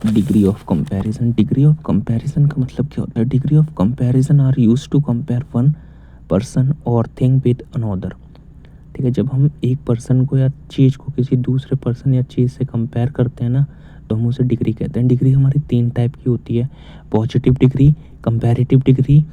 Degree of comparison. Degree of comparison का मतलब क्या होता है? Degree of comparison are used to compare one person or thing with another. ठीक है, जब हम एक पर्सन को या चीज़ को किसी दूसरे पर्सन या चीज़ से कंपेयर करते हैं ना, तो हम उसे डिग्री कहते हैं। डिग्री हमारी 3 टाइप की होती है, पॉजिटिव डिग्री, कंपैरेटिव डिग्री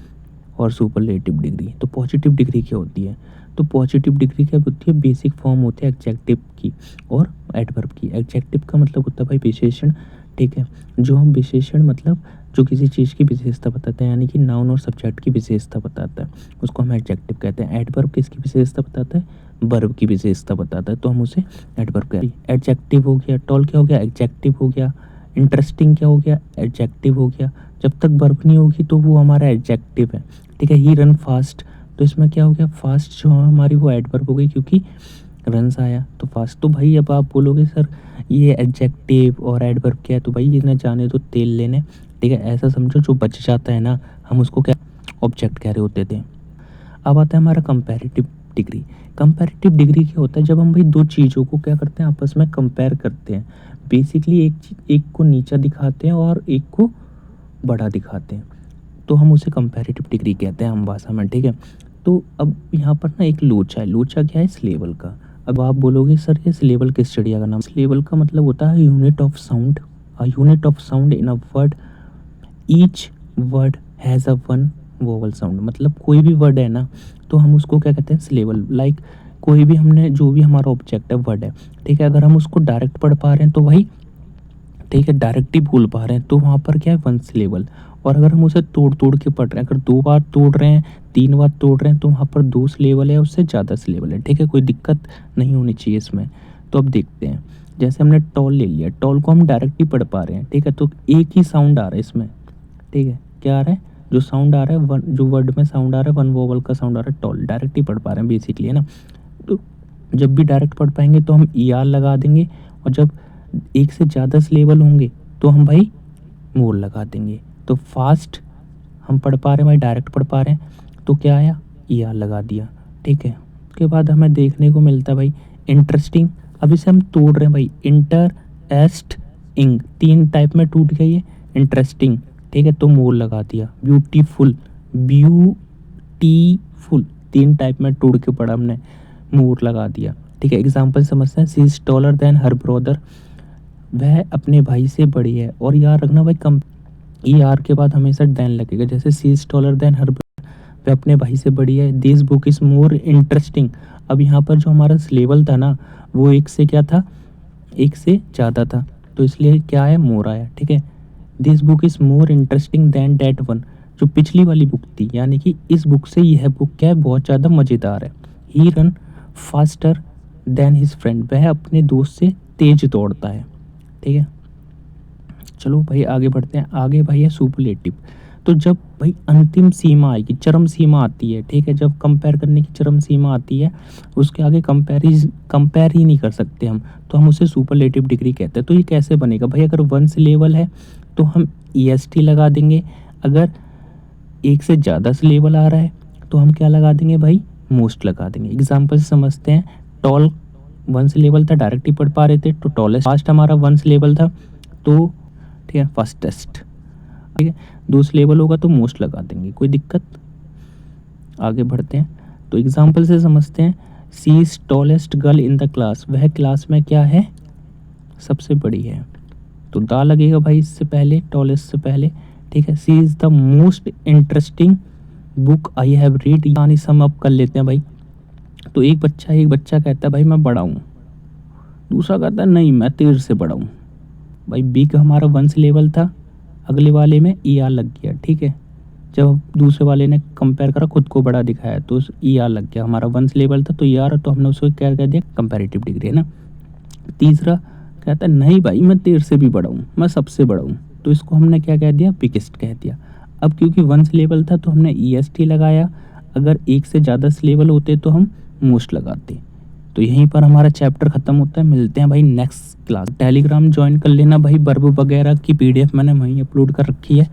और सुपरलेटिव डिग्री। तो पॉजिटिव डिग्री क्या होती है? तो पॉजिटिव डिग्री क्या होती है? बेसिक फॉर्म होती है एडजेक्टिव की और एडवर्ब की। एडजेक्टिव का मतलब होता है भाई विशेषण। ठीक है, जो हम विशेषण मतलब जो किसी चीज़ की विशेषता बताते हैं, यानी कि नाउन और सब्जेक्ट की विशेषता बताता है, उसको हम एडजेक्टिव कहते हैं। एडवर्ब किसकी विशेषता बताता है? वर्ब की विशेषता बताता है, तो हम उसे एडवर्ब कहते हैं। एडजेक्टिव हो गया, टॉल क्या हो गया? एडजेक्टिव हो गया। इंटरेस्टिंग क्या हो गया? एडजेक्टिव हो गया। जब तक वर्ब नहीं होगी तो वो हमारा एडजेक्टिव है। ठीक है, ही रन फास्ट, तो इसमें क्या हो गया? फास्ट जो हमारी वो एडवर्ब हो गई, क्योंकि रन्स आया तो फास्ट। तो भाई अब आप बोलोगे सर ये एडजेक्टिव और एडवर्ब क्या है? तो भाई ये ना जाने तो तेल लेने। ठीक है, ऐसा समझो जो बच जाता है ना, हम उसको क्या ऑब्जेक्ट कह रहे होते थे। अब आता है हमारा कंपैरेटिव डिग्री। कंपैरेटिव डिग्री क्या होता है? जब हम भाई दो चीज़ों को क्या करते हैं, आपस में कंपेयर करते हैं। बेसिकली एक को नीचा दिखाते हैं और एक को बड़ा दिखाते हैं, तो हम उसे कंपैरेटिव डिग्री कहते हैं हम भाषा में। ठीक है, तो अब यहाँ पर ना एक लोचा है। लोचा क्या है? स्लेबल का। अब आप बोलोगे सर ये स्लेबल किस चिड़िया का नाम? स्लेबल का मतलब होता है unit of sound. A unit of sound in a word, each word has a one vowel sound. मतलब कोई भी वर्ड है ना, तो हम उसको क्या कहते हैं? स्लेबल। लाइक कोई भी हमने जो भी हमारा ऑब्जेक्ट है वर्ड है, ठीक है, अगर हम उसको डायरेक्ट पढ़ पा रहे हैं तो वही, ठीक है, डायरेक्ट ही बोल पा रहे हैं तो वहाँ पर क्या है? One syllable. और अगर हम उसे तोड़ तोड़ के पढ़ रहे हैं, अगर 2 बार तोड़ रहे हैं, 3 बार तोड़ रहे हैं, तो वहाँ पर 2 सिलेबल है, उससे ज़्यादा सिलेबल है। ठीक है, कोई दिक्कत नहीं होनी चाहिए इसमें। तो अब देखते हैं, जैसे हमने टॉल ले लिया, टॉल को हम डायरेक्ट ही पढ़ पा रहे हैं। ठीक है, तो एक ही साउंड आ रहा है इसमें। ठीक है, क्या आ रहा है? जो साउंड आ रहा है वन, जो वर्ड में साउंड आ रहा है वन वोवल का साउंड आ रहा है, टॉल। डायरेक्ट ही पढ़ पा रहे हैं बेसिकली, है ना। तो जब भी डायरेक्ट पढ़ पाएंगे तो हम ई आर लगा देंगे, और जब एक से ज़्यादा सिलेबल होंगे तो हम भाई मोर लगा देंगे। तो फास्ट हम पढ़ पा रहे हैं भाई, डायरेक्ट पढ़ पा रहे हैं, तो क्या आया? ई आर लगा दिया। ठीक है, उसके बाद हमें देखने को मिलता है भाई इंटरेस्टिंग। अब इसे हम तोड़ रहे हैं भाई, इंटर एस्ट इंग, 3 टाइप में टूट गई है। इंटरेस्टिंग, ठीक है, तो मोर लगा दिया। ब्यूटीफुल, ब्यूटीफुल 3 टाइप में तोड़ के पढ़ा हमने, मोर लगा दिया। ठीक है, एग्जाम्पल समझते हैं। She is taller than her brother, वह अपने भाई से बड़ी है। और याद रखना भाई, कम ई आर के बाद हमेशा देन लगेगा। जैसे she is taller than her brother, वह अपने भाई से बड़ी है। This book is more interesting. अब यहाँ पर जो हमारा सिलेबल था ना, वो एक से क्या था? एक से ज़्यादा था, तो इसलिए क्या है? मोर आया। ठीक है, this book is more interesting than that one, जो पिछली वाली बुक थी, यानी कि इस बुक से यह बुक क्या है? बहुत ज़्यादा मज़ेदार है। He run faster than his friend, वह अपने दोस्त से तेज दौड़ता है। ठीक है, चलो भाई आगे बढ़ते हैं। आगे भाई है सुपरलेटिव। तो जब भाई अंतिम सीमा आएगी, चरम सीमा आती है, ठीक है, जब कंपेयर करने की चरम सीमा आती है, उसके आगे कंपेयर ही नहीं कर सकते हम, तो हम उसे सुपरलेटिव डिग्री कहते हैं। तो ये कैसे बनेगा भाई? अगर 1 से लेवल है तो हम ई एस टी लगा देंगे। अगर एक से ज़्यादा से लेवल आ रहा है तो हम क्या लगा देंगे भाई? मोस्ट लगा देंगे। एग्जाम्पल से समझते हैं। टॉल 1 से लेवल था, डायरेक्ट ही पढ़ पा रहे थे, तो टॉलेस्ट। फास्ट हमारा 1 से लेवल था, तो ठीक है, फास्टेस्ट। ठीक है, 2 से लेवल होगा तो मोस्ट लगा देंगे, कोई दिक्कत। आगे बढ़ते हैं, तो एग्जाम्पल से समझते हैं। She is tallest girl in the class, वह क्लास में क्या है? सबसे बड़ी है, तो दा लगेगा भाई इससे पहले, टॉलेस्ट से पहले। ठीक है, she is the most interesting book I have read, यानी सम अप कर लेते हैं भाई। तो एक बच्चा कहता है भाई मैं बड़ा हूँ, दूसरा कहता है नहीं मैं तेरे से बड़ा हूँ। भाई बी का हमारा 1 से लेवल था, अगले वाले में ई आर लग गया। ठीक है, जब दूसरे वाले ने कंपेयर करा, खुद को बड़ा दिखाया, तो ई आर लग गया। हमारा 1 से लेवल था तो ई आर, तो हमने उसको क्या कह दिया? कंपैरेटिव डिग्री, है ना। तीसरा कहता है नहीं भाई मैं तेरे से भी बड़ा हूँ, मैं सबसे बड़ा हूँ, तो इसको हमने क्या कह दिया? बिगेस्ट कह दिया। अब क्योंकि 1 से लेवल था तो हमने ई एस टी लगाया, अगर एक से ज़्यादा से लेवल होते तो हम मोस्ट लगाते। तो यहीं पर हमारा चैप्टर ख़त्म होता है। मिलते हैं भाई नेक्स्ट क्लास। टेलीग्राम ज्वाइन कर लेना भाई, वर्ब वगैरह की पीडीएफ मैंने वहीं अपलोड कर रखी है।